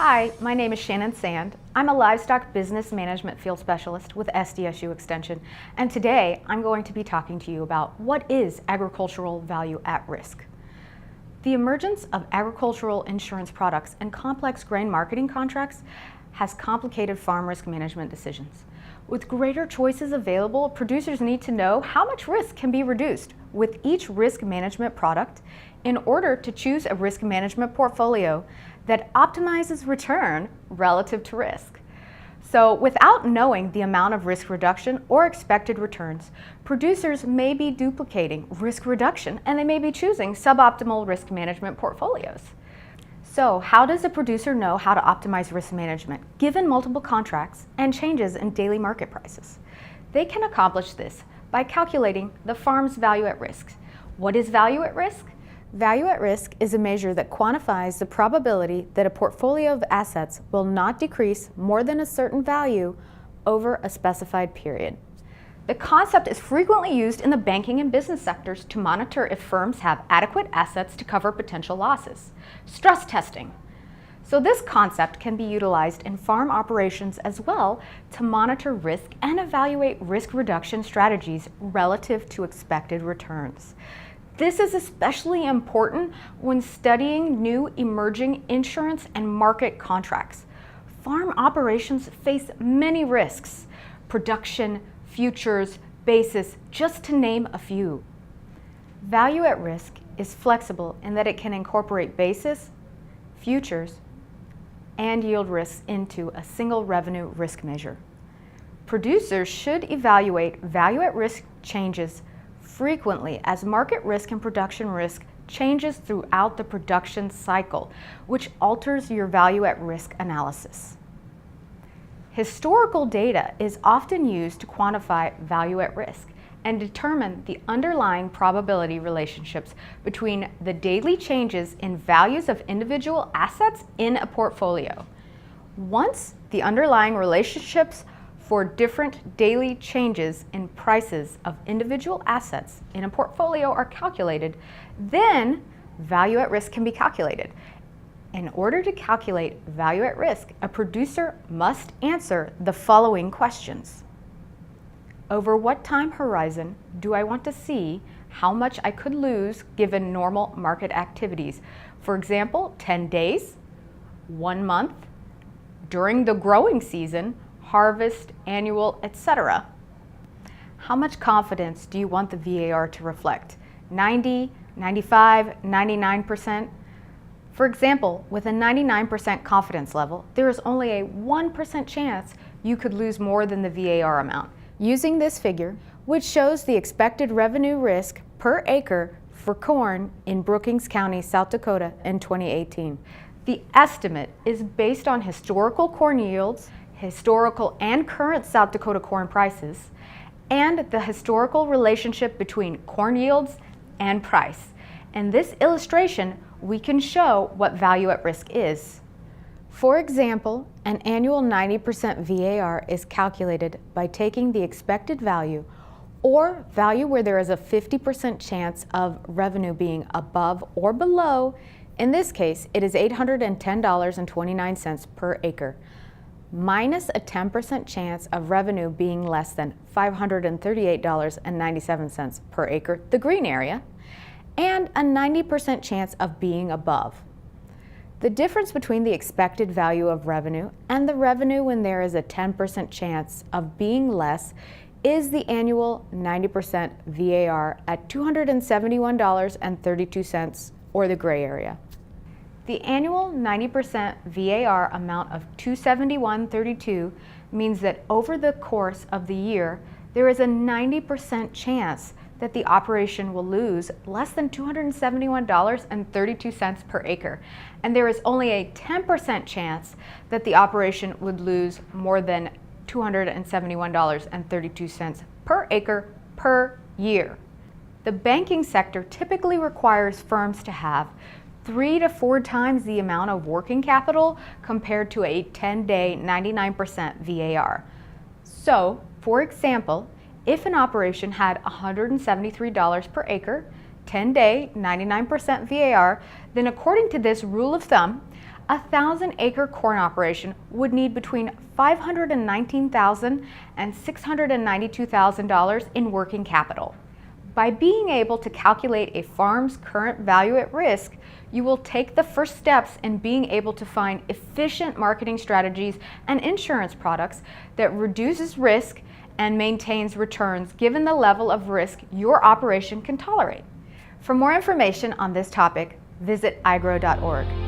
Hi, my name is Shannon Sand. I'm a livestock business management field specialist with SDSU Extension, and today I'm going to be talking to you about what is agricultural value at risk. The emergence of agricultural insurance products and complex grain marketing contracts has complicated farm risk management decisions. With greater choices available, producers need to know how much risk can be reduced with each risk management product in order to choose a risk management portfolio that optimizes return relative to risk. So without knowing the amount of risk reduction or expected returns, producers may be duplicating risk reduction and they may be choosing suboptimal risk management portfolios. So how does a producer know how to optimize risk management given multiple contracts and changes in daily market prices? They can accomplish this by calculating the farm's value at risk. What is value at risk? Value at risk is a measure that quantifies the probability that a portfolio of assets will not decrease more than a certain value over a specified period. The concept is frequently used in the banking and business sectors to monitor if firms have adequate assets to cover potential losses. Stress testing. So this concept can be utilized in farm operations as well to monitor risk and evaluate risk reduction strategies relative to expected returns. This is especially important when studying new emerging insurance and market contracts. Farm operations face many risks: production, futures, basis, just to name a few. Value at risk is flexible in that it can incorporate basis, futures, and yield risks into a single revenue risk measure. Producers should evaluate value at risk changes frequently as market risk and production risk changes throughout the production cycle, which alters your value at risk analysis. Historical data is often used to quantify value at risk and determine the underlying probability relationships between the daily changes in values of individual assets in a portfolio. Once the underlying relationships for different daily changes in prices of individual assets in a portfolio are calculated, then value at risk can be calculated. In order to calculate value at risk, a producer must answer the following questions. Over what time horizon do I want to see how much I could lose given normal market activities? For example, 10 days, 1 month, during the growing season, harvest, annual, etc. How much confidence do you want the VAR to reflect? 90, 95, 99%? For example, with a 99% confidence level, there is only a 1% chance you could lose more than the VAR amount. Using this figure, which shows the expected revenue risk per acre for corn in Brookings County, South Dakota in 2018. The estimate is based on historical corn yields, historical and current South Dakota corn prices, and the historical relationship between corn yields and price. In this illustration, we can show what value at risk is. For example, an annual 90% VAR is calculated by taking the expected value or value where there is a 50% chance of revenue being above or below. In this case, it is $810.29 per acre, minus a 10% chance of revenue being less than $538.97 per acre, the green area, and a 90% chance of being above. The difference between the expected value of revenue and the revenue when there is a 10% chance of being less is the annual 90% VAR at $271.32, or the gray area. The annual 90% VAR amount of $271.32 means that over the course of the year, there is a 90% chance that the operation will lose less than $271.32 per acre, and there is only a 10% chance that the operation would lose more than $271.32 per acre per year. The banking sector typically requires firms to have 3 to 4 times the amount of working capital compared to a 10-day 99% VAR. So, for example, if an operation had $173 per acre, 10-day 99% VAR, then according to this rule of thumb, A 1,000-acre corn operation would need between $519,000 and $692,000 in working capital. By being able to calculate a farm's current value at risk, you will take the first steps in being able to find efficient marketing strategies and insurance products that reduces risk and maintains returns given the level of risk your operation can tolerate. For more information on this topic, visit igrow.org.